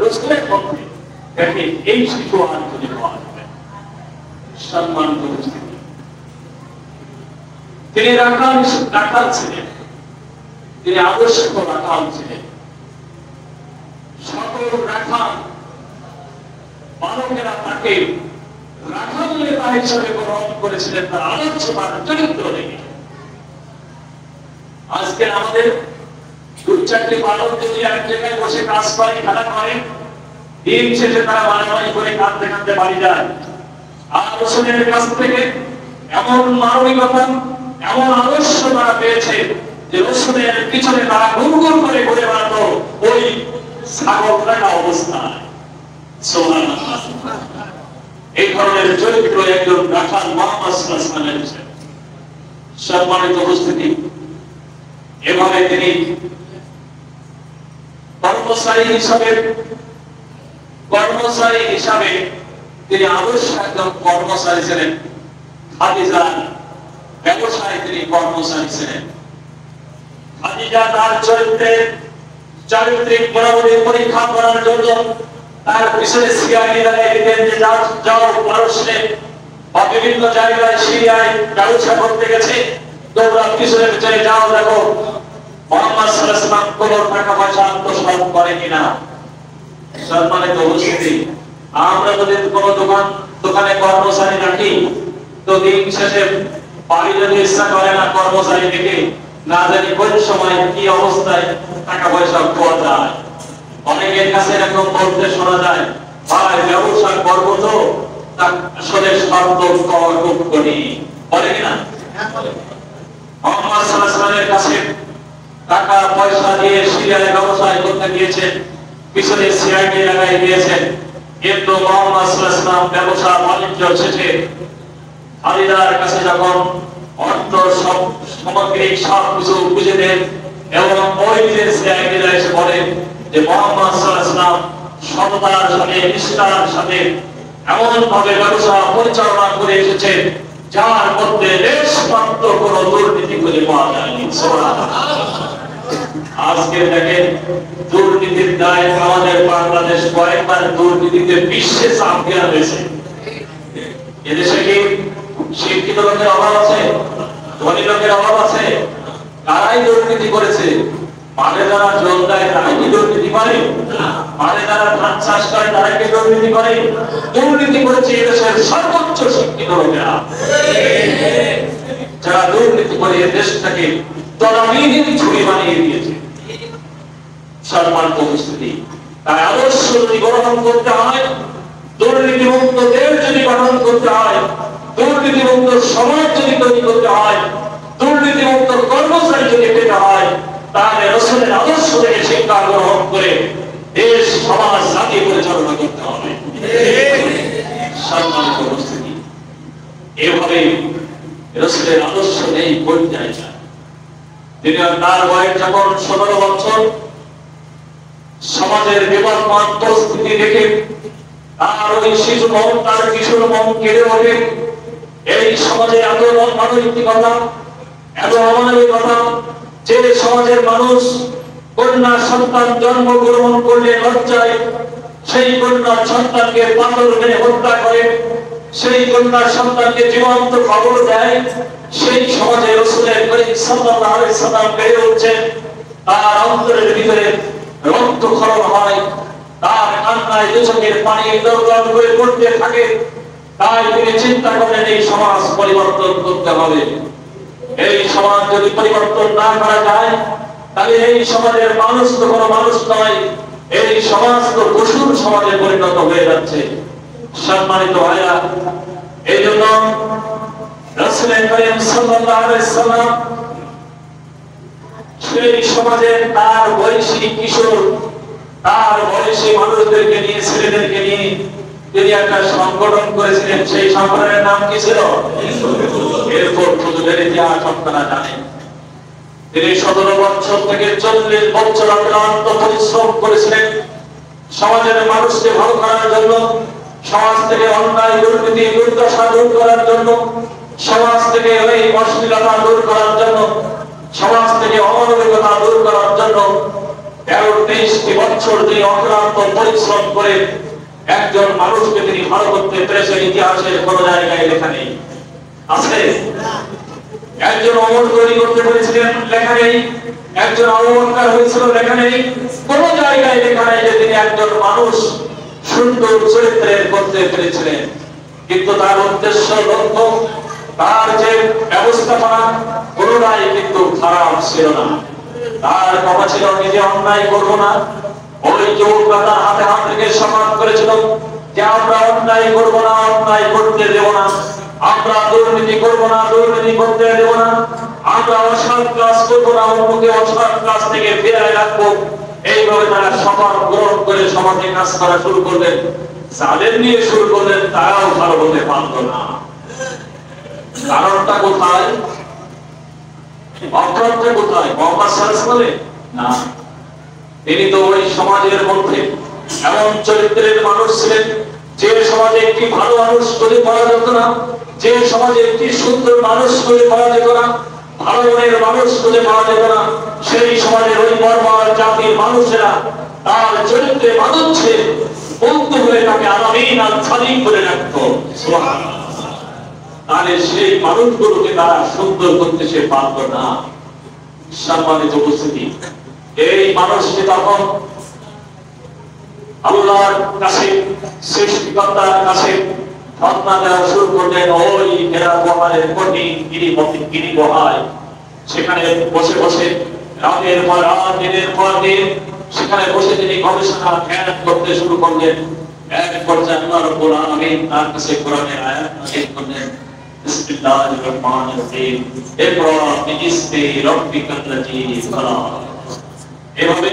রসুলের পক্ষে দেখে এই শিশু আর যদি পাওয়া যাবে। সম্মানিত উপস্থিতি, তিনি রাখাল ছিলেন, তিনি আদর্শ রাখাল ছিলেন। সকল রাখাল বালকেরা তাকে রাখাল নেতা হিসাবে গ্রহণ করেছিলেন, তার আদর্শ, তার চরিত্র দেখে। আজকে আমাদের দুই চারটি বালক যদি এক জায়গায় বসে কাজ করে, খেলা করে, দিন শেষে তারা মারামারি করে কাঁদতে কাঁদতে বাড়ি যায়। আর রসুলের কাছ থেকে এমন মানবিকতা, এমন আদর্শ তারা পেয়েছে যে রসুলের পিছনে তারা গুনগুন করে ঘুরে বেড়াতো ওই ছাগল রাখা অবস্থায়। সুবহানাল্লাহ। এই ধরনের চরিত্র একজন রাখাল মুহাম্মদ সাল্লাল্লাহু আলাইহি ওয়াসাল্লাম। সম্মানিত উপস্থিতি, এভাবে তিনি কর্মচারী হিসাবে তিনি আদর্শ একজন কর্মচারী ছিলেন। খাদিজার ব্যবসায় তিনি কর্মচারী ছিলেন। খাদিজা তার চারিত্রিক গুণাবলীর পরীক্ষা করার জন্য তার পিছনে সিআইডি লাগাই দিতেন যে যাও পারস্যে বা বিভিন্ন জায়গায় সিরিয়ায় ব্যবসা করতে গেছে, তোমরা পিছনে পিছনে যাও, দেখো মুহাম্মদ সাল্লাল্লাহু আলাইহি ওয়াসাল্লাম কোন টাকা পয়সা আত্মসাৎ করে কিনা। সম্মানিত উপস্থিতি, আমরা যদি কোন দোকানে কর্মচারী রাখি, তো দিন শেষে বাড়ি যদি ইচ্ছা করে না কর্মচারী দেখে, না জানি কোন সময় কি অবস্থায় টাকা পয়সা পাওয়া যায়। অনেকের কাছে এরকম বলতে শোনা যায়, ভাই ব্যবসা করবো তো আসলে শর্ত পাওয়া খুব কঠিন, বলে কিনা? মুহাম্মদ সাল্লাল্লাহু আলাইহি ওয়াসাল্লামের কাছে টাকা পয়সা দিয়ে সিরিয়ায় ব্যবসায় করতে গিয়েছেন, পিছনে সিআইডি লাগাই দিয়েছেন, কিন্তু মুহাম্মদ সাল্লাল্লাহু আলাইহি ওয়াসাল্লাম ব্যবসা বাণিজ্য শেষে খালিদার কাছে যখন অর্থ সামগ্রিক সব কিছু বুঝে দেন এবং ওই যে সিআইডি এসে বলেন যে মুহাম্মদ সাল্লাল্লাহু আলাইহি ওয়াসাল্লাম সততার সাথে, নিষ্ঠার সাথে এমন ভাবে ব্যবসা পরিচালনা করে এসেছে যার মধ্যে লেশমাত্র কোন দুর্নীতি খুঁজে পাওয়া যায়নি। আজকে দেখেন দুর্নীতির দায়ে আমাদের বাংলাদেশ কয়েকবার দুর্নীতিতে বিশ্বে চ্যাম্পিয়ন হয়েছে। এদেশে কি শিক্ষিত লোকের অভাব আছে? ধনী লোকের অভাব আছে? কারাই দুর্নীতি করেছে? মাঠে যারা জল দেয় তারাই কি দুর্নীতি করে? মাঠে যারা ধান চাষ করে তারাই কি দুর্নীতি করে? দুর্নীতি করেছে এদেশের সর্বোচ্চ শিক্ষিত লোকেরা, যারা দুর্নীতি করে দেশটাকে তলাবিহীন ঝুড়ি বানিয়ে দিয়েছে। সম্মানিত উপস্থিতি, তাই আদর্শ যদি গ্রহণ করতে হয়, দুর্নীতিমুক্ত দেশ যদি গঠন করতে হয়, দুর্নীতিমুক্ত সমাজ যদি তৈরি করতে হয়, দুর্নীতিমুক্ত কর্মচারী যদি পেতে হয়, তাহলে রসুলের আদর্শ থেকে শিক্ষা গ্রহণ করে দেশ, সমাজ, জাতি পরিচালনা করতে হবে। সম্মানিত উপস্থিতি, এভাবে রসুলের আদর্শ নেই পর্যায়ে যায়। তিনি তার বয়স যখন 17 বছর, সমাজের বিবদমান পরিস্থিতি দেখে তার ওই শিশু মন, তার কিশোর মন কেড়ে ওঠে। এই সমাজে এত অনৈতিকতা, এত অমানবিকতা, যে সমাজের মানুষ কন্যা সন্তান জন্মগ্রহণ করলে লজ্জায় সেই কন্যা সন্তানকে পাথর মেরে হত্যা করে, সেই কন্যা সন্তানকে জীবন্ত খবর দেয়, সেই সমাজে রাসূলের করিম সাল্লাল্লাহু আলাইহি ওয়াসাল্লাম বেড়ে উঠছেন। তার অন্তরের ভিতরে রক্তক্ষরণ হয়, তার কান্নায় দু চোখের পানি দরদর করে পড়তে থাকে। তাই তিনি চিন্তা করেন এই সমাজ পরিবর্তন করতে হবে। এই সমাজ যদি পরিবর্তন না করা যায়, তাহলে এই সমাজের মানুষ তো কোনো মানুষ নয়, এই সমাজ তো পশুর সমাজে পরিণত হয়ে যাচ্ছে। সম্মানিত ভাইরা, এই জন্য রাসূল করিম সাল্লাল্লাহু আলাইহি ওয়াসাল্লাম সেই সমাজে তার বয়সী কিশোর, তার বয়সী মানুষদেরকে নিয়ে, ছেলেদেরকে নিয়ে তিনি একটা সংগঠন করেছিলেন। সেই সংগঠনের নাম কি ছিল? এরপর হুজুরের ইতিহাস আপনারা জানেন। তিনি 17 বছর থেকে 40 বছর অক্লান্ত পরিশ্রম করেছিলেন সমাজের মানুষকে ভালো করার জন্য, সমাজ থেকে অন্যায়, দুর্নীতি, দুর্দশা দূর করার জন্য, সমাজ থেকে ওই অশ্লীলতা দূর করার জন্য, সমাজ থেকে অমানবিকতা দূর করার জন্য 23টি বছর তিনি অক্লান্ত পরিশ্রম করে একজন মানুষকে তিনি ভালো করতে পেরেছেন, ইতিহাসের কোন জায়গায় লেখা নেই। আছে? একজন অমর তৈরি করতে পেরেছিলেন, লেখা নেই। একজন আবু বকর হয়েছিল, লেখা নেই। কোন জায়গায় লেখা নেই যে তিনি একজন মানুষ সুন্দর চরিত্রের করতে পেরেছিলেন। কিন্তু তার উদ্দেশ্য, লক্ষ্য, তার যে ব্যবস্থাপনা কোনটাই কিন্তু খারাপ ছিল না। তার কথা ছিল নিজে অন্যায় করবো না। ওই যুবকরা তার হাতে হাত রেখে শপথ করেছিল যে আমরা অন্যায় করবো না, অন্যায় করতে দেব না, আমরা দুর্নীতি করবো না, দুর্নীতি করতে দেব না, আমরা অসৎ কাজ করবো না, অন্যকে অসৎ কাজ থেকে ফিরিয়ে রাখবো। এইভাবে তারা শপথ গ্রহণ করে সমাজে কাজ করা শুরু করলেন। যাদের নিয়ে শুরু করলেন তারাও ভালো হতে পারত না। কারণটা কোথায়? অপরাধটা কোথায়? মোহাম্মদ সাল্লাল্লাহু আলাইহি না, তিনি তো ওই সমাজের মধ্যে এমন চরিত্রের মানুষ ছিলেন যে সমাজে একটি ভালো মানুষ খুঁজে পাওয়া যেত না, যে সমাজে একটি সুন্দর মানুষ খুঁজে পাওয়া যেত না, ভালো মনের মানুষ খুঁজে পাওয়া যেত না, সেই সমাজের ওই বর্বর জাতির মানুষেরা তার চরিত্রে মাধুর্যে বন্ধু হয়ে তাকে আলামিন আর স্বাধীন করে রাখত। সুবহানাল্লাহ। তাহলে সেই মানুষগুলোকে তারা সুন্দর করতে সে পারত না। সম্মানিত উপস্থিতি, এই মানুষটি তখন আল্লাহর কাছে, সৃষ্টিকর্তার কাছে ধর্ণা দেওয়া শুরু করলেন। ওই হেরা গুহার কঠিন গিরি গুহায় সেখানে বসে বসে রাতের পর রাত, দিনের পর দিন সেখানে বসে তিনি গবেষণা ধ্যান করতে শুরু করলেন। এক পর্যায়ে আল্লাহ রাব্বুল আলামিন তার কাছে কোরআনের আয়াত নাযিল করলেন। বিসমিল্লাহির রহমানির রহিম, ইকরা বিইসমি রাব্বিকাল্লাযী খালাক। এভাবে